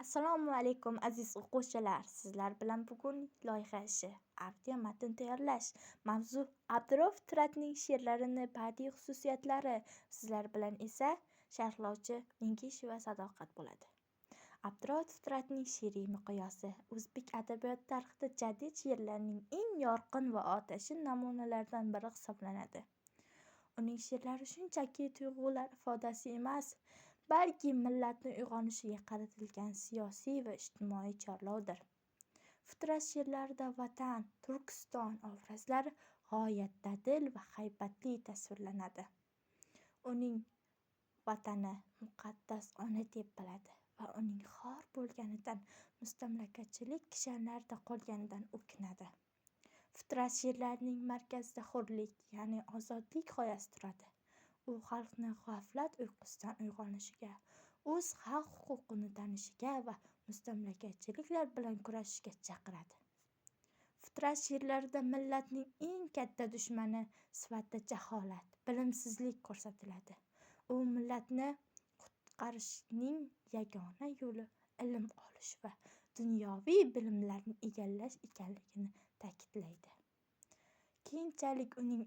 Assalomu alaykum aziz o'quvchilar. Sizlar bilan bugun loyiha ishi, audio matn tayyorlash. Mavzu Abdurauf Firatning she'rlarini badiiy xususiyatlari. Sizlar bilan esa sharhlovchi Mingish va Sadoqat bo'ladi. Abdurauf Firatning she'riy miqyosi o'zbek adabiyot tarixida jadid she'rlarning eng yorqin va otashin namunalaridan biri hisoblanadi. Uning she'rlari shunchaki tuyg'ular ifodasi emas, balki millatni uyg'onishiga qaratilgan siyosiy va ijtimoiy chorlovdir. Fitrat she'rlarida Vatan, Turkiston obrazlari g'oyat dadil va haybatli tasvirlanadi. Uning vatani muqaddas ona deb biladi va uning xor bo'lganidan, mustamlakachilik kishanlarida qolganidan o'kinadi. Fitrat she'rlarining markazida hurlik, ya'ni ozodlik g'oyasi turadi. U xalqni g'aflat uyqusidan uyg'onishiga, o'z haq huquqini tanishiga va mustamlakachiliklar bilan kurashishga chaqiradi. Fitrat she'rlarida millatning eng katta dushmani sifatida jaholat, bilimsizlik ko'rsatiladi. U millatni qutqarishning yagona yo'li ilm olish va dunyoviy bilimlarni egallash ekanligini ta'kidlaydi. Keyinchalik uning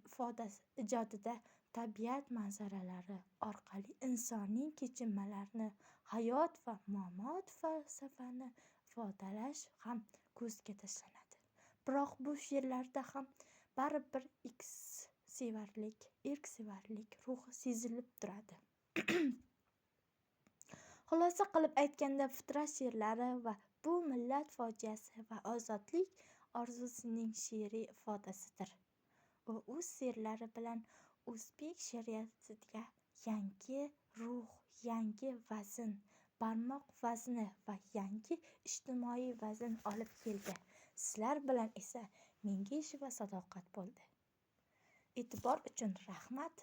ijodida tabiat manzaralari orqali insoniy kechinmalarini, hayot va mamot falsafani ifodalash ham ko'zga tashlanadi. Biroq bu she'rlarda ham baribir erksevarlik ruhi sezilib turadi. Xulosa qilib aytganda, Fitrat she'rlari va bu millat fojiasi va ozodlik orzusining she'riy ifodasidir. U o'z she'rlari bilan o'zbek she'riyatiga yangi ruh, yangi vazn, barmoq vazni va yangi ijtimoiy vazn olib keldi. Sizlar bilan esa Mingish va Sadoqat bo'ldi. E'tibor uchun rahmat.